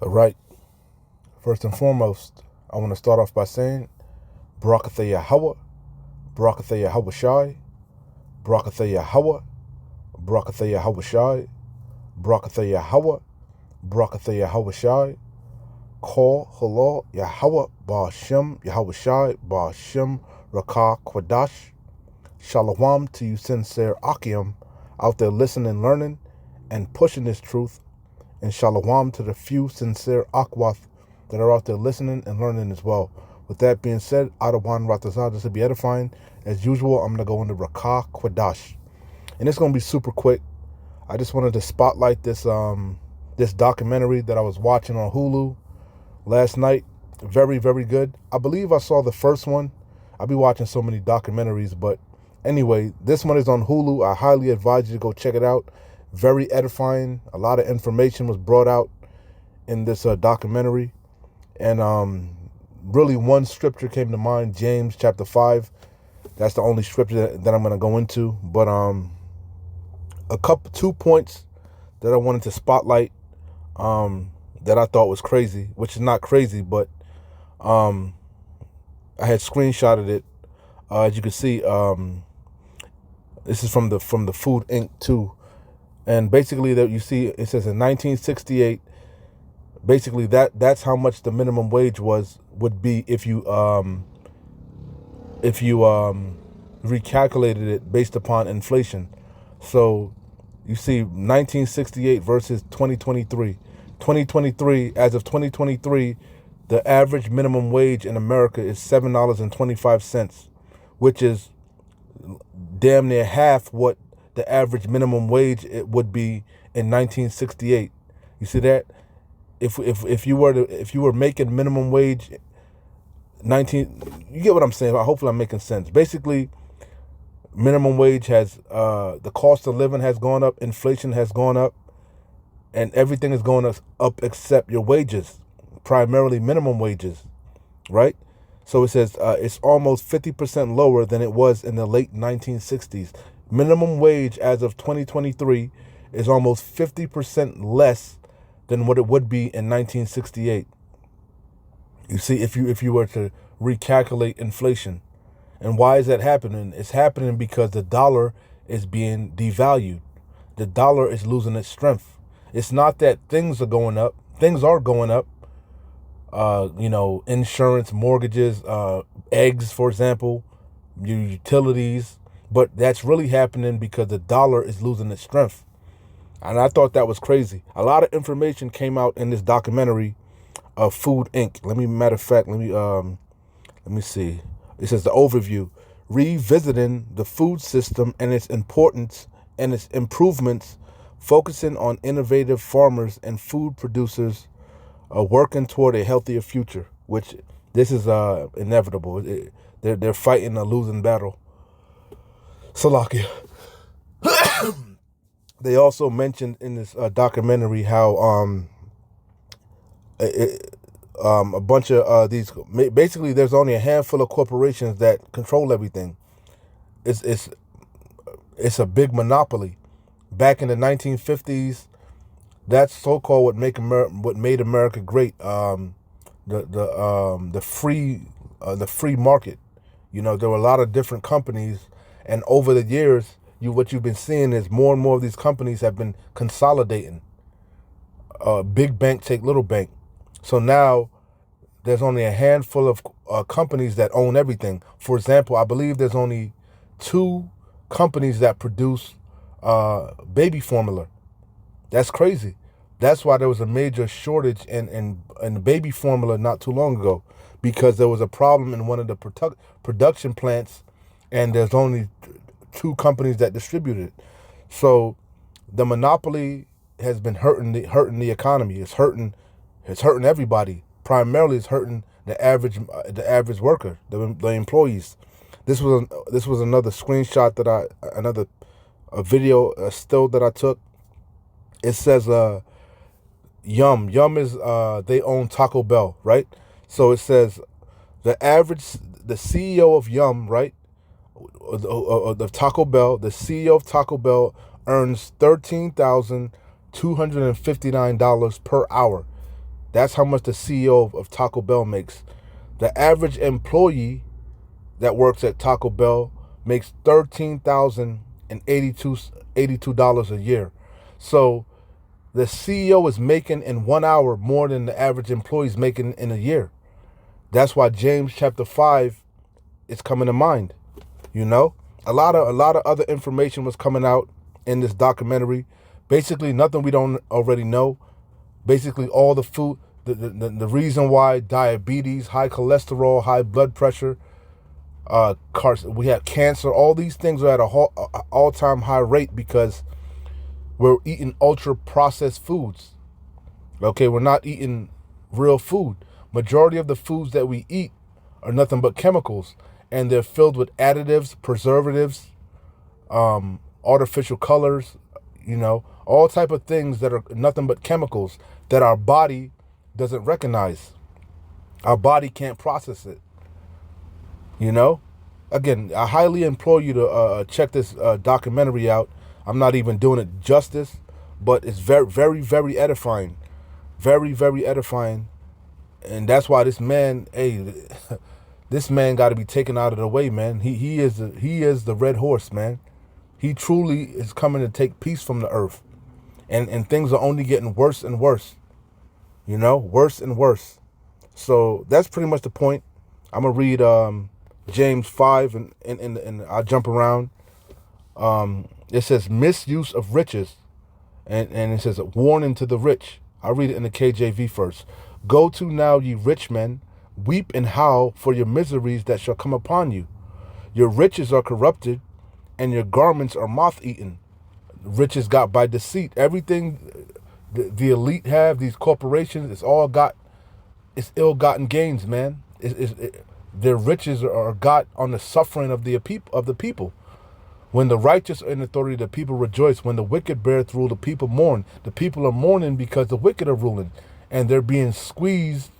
All right. First and foremost, I want to start off by saying Barakatha Yahweh, Barakatha Yahweh Shai, Barakatha Yahweh, Barakatha Yahweh Shai, Barakatha Yahweh, Barakatha Yahweh Shai, Kol Halal Yahweh Ba'ashem Yahweh Shai Ba'ashem Rakah Kwadash. Shalom to you sincere Akim out there listening and learning and pushing this truth. And shalom to the few sincere Akwath that are out there listening and learning as well. With that being said, Adawan Ratazah, this will be edifying. As usual, I'm going to go into Rakah Kwadash. And it's going to be super quick. I just wanted to spotlight this this documentary that I was watching on Hulu last night. Very, very good. I believe I saw the first one. I'll be watching so many documentaries, but anyway, this one is on Hulu. I highly advise you to go check it out. Very edifying. A lot of information was brought out in this documentary. And really one scripture came to mind, James chapter 5. That's the only scripture that I'm going to go into. But two points that I wanted to spotlight that I thought was crazy, which is not crazy, but I had screenshotted it. As you can see, this is from the Food Inc. too. And basically, that you see, it says in 1968, basically that's how much the minimum wage would be if you recalculated it based upon inflation. So you see 1968 versus 2023. 2023, as of 2023, the average minimum wage in America is $7.25, which is damn near half what the average minimum wage it would be in 1968. You see that? If you were making minimum wage you get what I'm saying. Hopefully I'm making sense. Basically, minimum wage has the cost of living has gone up, inflation has gone up, and everything is going up except your wages, primarily minimum wages, right? So it says it's almost 50% lower than it was in the late 1960s. Minimum wage as of 2023 is almost 50% less than what it would be in 1968. You see, if you were to recalculate inflation. And why is that happening? It's happening because the dollar is being devalued. The dollar is losing its strength. It's not that things are going up. Things are going up. Insurance, mortgages, eggs, for example, your utilities. But that's really happening because the dollar is losing its strength. And I thought that was crazy. A lot of information came out in this documentary of Food Inc. Let me see. It says the overview, revisiting the food system and its importance and its improvements, focusing on innovative farmers and food producers working toward a healthier future, which this is inevitable. They're fighting a losing battle. Salakia. They also mentioned in this documentary how a bunch of these, basically there's only a handful of corporations that control everything. It's a big monopoly. Back in the 1950s, that's so-called what made America great. The free market. There were a lot of different companies, and over the years, what you've been seeing is more and more of these companies have been consolidating. Big bank take little bank. So now there's only a handful of companies that own everything. For example, I believe there's only 2 companies that produce baby formula. That's crazy. That's why there was a major shortage in baby formula not too long ago, because there was a problem in one of the production plants, and there's only 2 companies that distribute it. So the monopoly has been hurting the economy. It's hurting everybody. Primarily, it's hurting the average worker, the employees. This was another screenshot that a video, a still that I took. It says Yum is they own Taco Bell, right? So it says the CEO of Yum, right? The Taco Bell, the CEO of Taco Bell earns $13,259 per hour. That's how much the CEO of Taco Bell makes. The average employee that works at Taco Bell makes $13,082 a year. So the CEO is making in 1 hour more than the average employee is making in a year. That's why James chapter 5 is coming to mind. You know, a lot of other information was coming out in this documentary. Basically, nothing we don't already know. Basically, all the food, the reason why diabetes, high cholesterol, high blood pressure, we have cancer, all these things are at a all-time high rate because we're eating ultra-processed foods. Okay, we're not eating real food. Majority of the foods that we eat are nothing but chemicals, and they're filled with additives, preservatives, artificial colors, all type of things that are nothing but chemicals that our body doesn't recognize. Our body can't process it. Again, I highly implore you to check this documentary out. I'm not even doing it justice, but it's very, very, very edifying. Very, very edifying. And that's why this man, this man got to be taken out of the way, man. He is the red horse, man. He truly is coming to take peace from the earth. And things are only getting worse and worse. Worse and worse. So that's pretty much the point. I'm going to read James 5 and I'll jump around. It says misuse of riches. And it says warning to the rich. I'll read it in the KJV first. Go to now, ye rich men, weep and howl for your miseries that shall come upon you. Your riches are corrupted, and your garments are moth-eaten. Riches got by deceit. Everything the elite have, these corporations, it's ill-gotten gains, man. Their riches are got on the suffering of the people. When the righteous are in authority, the people rejoice. When the wicked beareth rule, the people mourn. The people are mourning because the wicked are ruling, and they're being squeezed.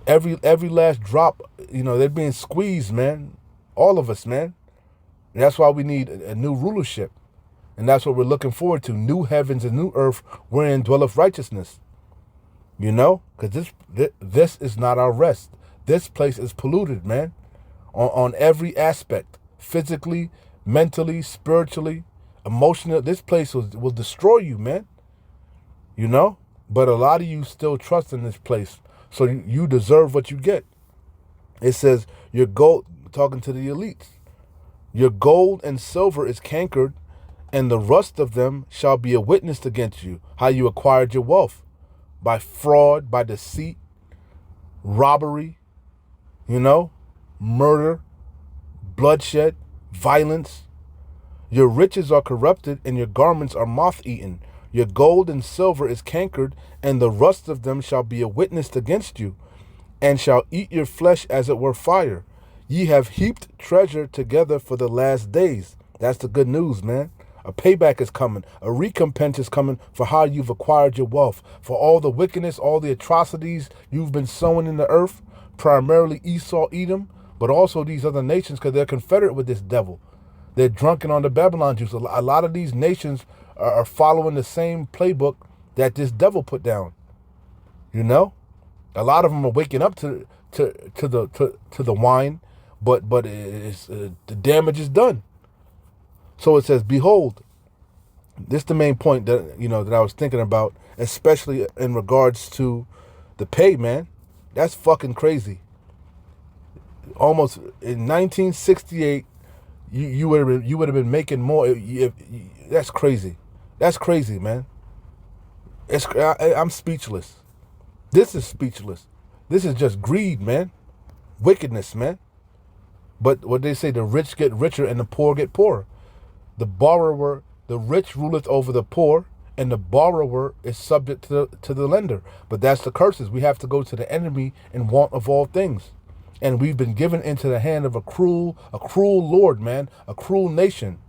Every last drop, they're being squeezed, man. All of us, man. And that's why we need a new rulership, and that's what we're looking forward to: new heavens and new earth, wherein dwelleth righteousness. Because this is not our rest. This place is polluted, man, on every aspect, physically, mentally, spiritually, emotionally. This place will destroy you, man. But a lot of you still trust in this place, so you deserve what you get. It says your gold, talking to the elites, your gold and silver is cankered, and the rust of them shall be a witness against you, how you acquired your wealth, by fraud, by deceit, robbery, murder, bloodshed, violence. Your riches are corrupted, and your garments are moth-eaten. Your gold and silver is cankered, and the rust of them shall be a witness against you, and shall eat your flesh as it were fire. Ye have heaped treasure together for the last days. That's the good news, man. A payback is coming. A recompense is coming for how you've acquired your wealth, for all the wickedness, all the atrocities you've been sowing in the earth, primarily Esau, Edom, but also these other nations, because they're confederate with this devil. They're drunken on the Babylon juice. A lot of these nations are following the same playbook that this devil put down. A lot of them are waking up to the wine, but it's, the damage is done. So it says, behold, this is the main point that that I was thinking about, especially in regards to the pay, man. That's fucking crazy. Almost in 1968, you would have been making more. That's crazy. That's crazy, man. I'm speechless. This is speechless. This is just greed, man. Wickedness, man. But what they say, the rich get richer and the poor get poorer. The rich ruleth over the poor, and the borrower is subject to the lender. But that's the curses. We have to go to the enemy in want of all things. And we've been given into the hand of a cruel Lord, man, a cruel nation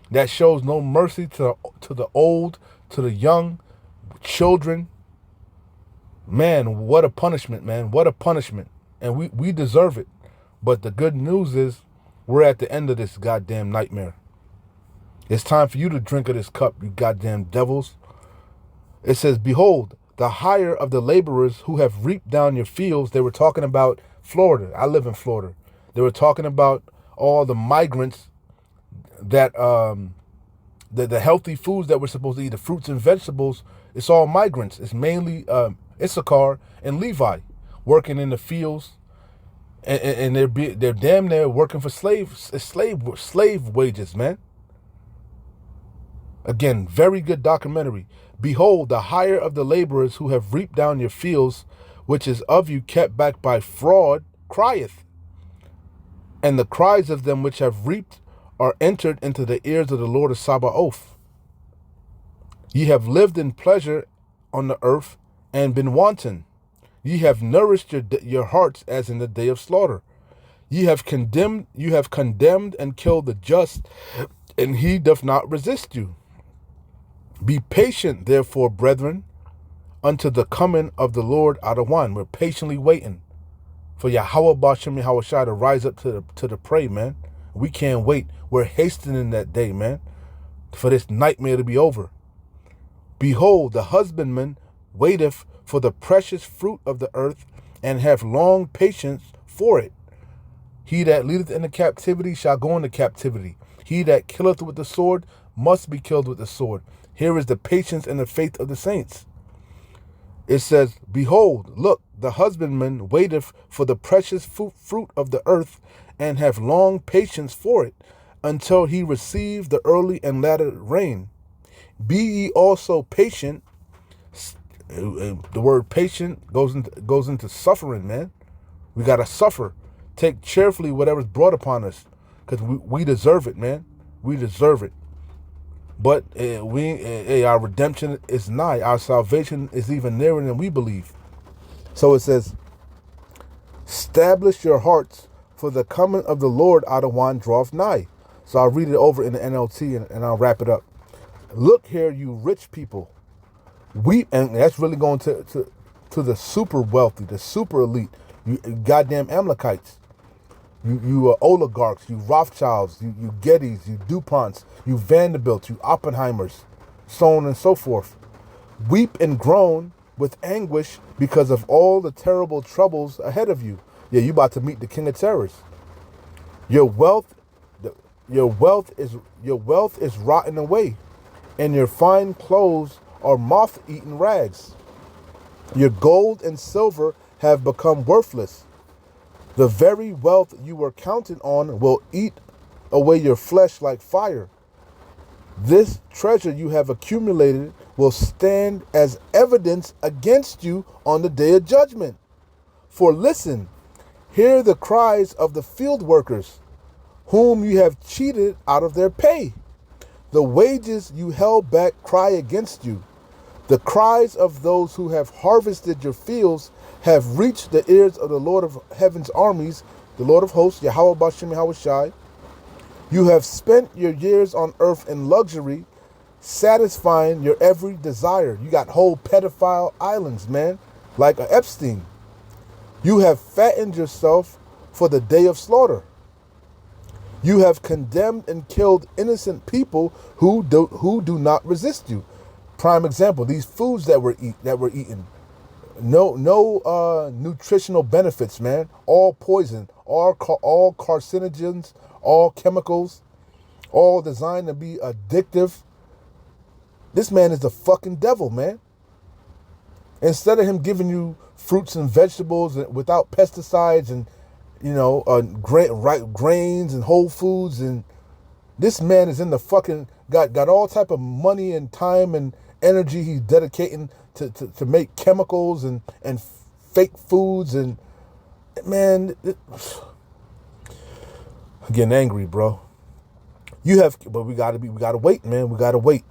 that shows no mercy to the old, to the young, children. Man, what a punishment, man. What a punishment. And we deserve it. But the good news is we're at the end of this goddamn nightmare. It's time for you to drink of this cup, you goddamn devils. It says, behold, the hire of the laborers who have reaped down your fields. They were talking about Florida. I live in Florida. They were talking about all the migrants that the healthy foods that we're supposed to eat, the fruits and vegetables. It's all migrants. It's mainly Issachar and Levi working in the fields, and they're damn near working for slave wages, man. Again, very good documentary. Behold, the hire of the laborers who have reaped down your fields, which is of you kept back by fraud, crieth. And the cries of them which have reaped are entered into the ears of the Lord of Sabaoth. Ye have lived in pleasure on the earth and been wanton. Ye have nourished your hearts as in the day of slaughter. You have condemned and killed the just, and he doth not resist you. Be patient, therefore, brethren, unto the coming of the Lord out of one. We're patiently waiting for Yahweh Bashem Yahweh Shai to rise up to the prey, man. We can't wait. We're hastening that day, man, for this nightmare to be over. Behold, the husbandman waiteth for the precious fruit of the earth, and have long patience for it. He that leadeth into captivity shall go into captivity. He that killeth with the sword must be killed with the sword. Here is the patience and the faith of the saints. It says, behold, look, the husbandman waiteth for the precious fruit of the earth, and have long patience for it, until he receive the early and latter rain. Be ye also patient. The word patient goes into suffering, man. We got to suffer. Take cheerfully whatever's brought upon us, because we deserve it, man. We deserve it. But our redemption is nigh. Our salvation is even nearer than we believe. So it says, establish your hearts, for the coming of the Lord out of one draweth nigh. So I'll read it over in the NLT and I'll wrap it up. Look here, you rich people. Weep, and that's really going to the super wealthy, the super elite, you goddamn Amalekites. You oligarchs, you Rothschilds, you Gettys, you DuPonts, you Vanderbilts, you Oppenheimers, so on and so forth. Weep and groan with anguish because of all the terrible troubles ahead of you. Yeah, you about to meet the king of terrors. Your wealth is rotting away, and your fine clothes are moth-eaten rags. Your gold and silver have become worthless. The very wealth you were counting on will eat away your flesh like fire. This treasure you have accumulated will stand as evidence against you on the day of judgment. For listen, hear the cries of the field workers, whom you have cheated out of their pay. The wages you held back cry against you. The cries of those who have harvested your fields have reached the ears of the Lord of heaven's armies, the Lord of hosts, Yahweh Bashem Yahweh Shai. You have spent your years on earth in luxury, satisfying your every desire. You got whole pedophile islands, man, like a Epstein. You have fattened yourself for the day of slaughter. You have condemned and killed innocent people who do not resist you. Prime example: these foods that we're eating, no nutritional benefits, man. All poison, all carcinogens, all chemicals, all designed to be addictive. This man is the fucking devil, man. Instead of him giving you fruits and vegetables without pesticides and grains and whole foods, and this man is in the fucking got all type of money and time and energy he's dedicating to make chemicals and fake foods, and man, I'm getting angry, bro. But we gotta wait, man. We gotta wait.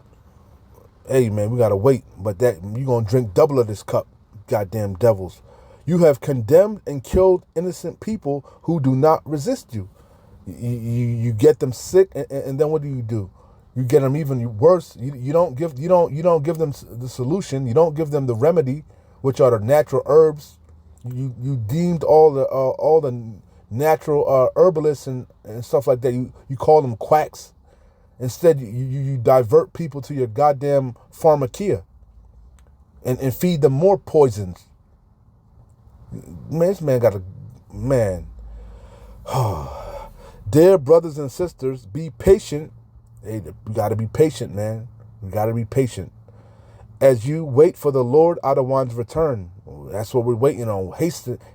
Hey, man, we gotta wait. But that you gonna drink double of this cup, goddamn devils. You have condemned and killed innocent people who do not resist you. You get them sick, and then what do? You get them even worse. You don't give them the solution. You don't give them the remedy, which are the natural herbs. You deemed all the natural herbalists and stuff like that. You call them quacks. Instead, you divert people to your goddamn pharmakia. and feed them more poisons. Man, this man got a, man. Dear brothers and sisters, be patient. Hey, we got to be patient, man. We got to be patient. As you wait for the Lord Adawan's return. That's what we're waiting on.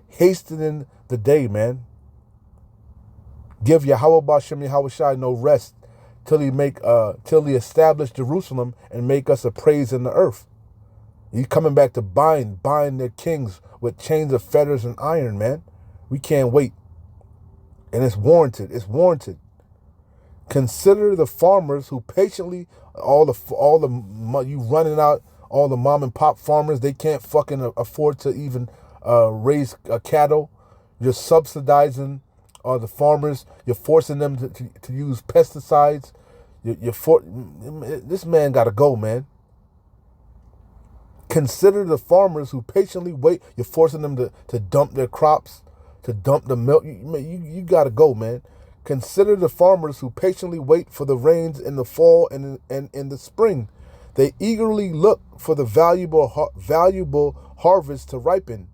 Hastening the day, man. Give Yahweh Bashem Yahweh Shai no rest till he establish Jerusalem and make us a praise in the earth. He's coming back to bind their kings with chains of fetters and iron, man. We can't wait. And it's warranted. It's warranted. Consider the farmers who patiently, you running out, all the mom and pop farmers, they can't fucking afford to even raise cattle. You're subsidizing the farmers. You're forcing them to use pesticides. This man got to go, man. Consider the farmers who patiently wait. You're forcing them to dump their crops, to dump the milk. You got to go, man. Consider the farmers who patiently wait for the rains in the fall and in the spring. They eagerly look for the valuable harvest to ripen.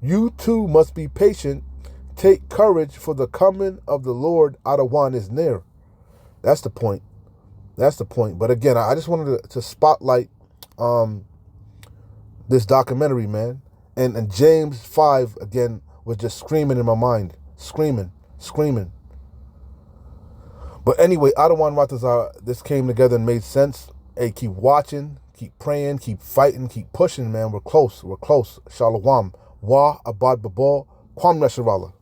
You too must be patient. Take courage, for the coming of the Lord Adawan is near. That's the point. That's the point. But again, I just wanted to spotlight this documentary, man. And James 5, again, was just screaming in my mind. Screaming. But anyway, Adawan Ratazar, this came together and made sense. Hey, keep watching, keep praying, keep fighting, keep pushing, man. We're close. Shalom. Wa abad babal. Kwam Nasharallah.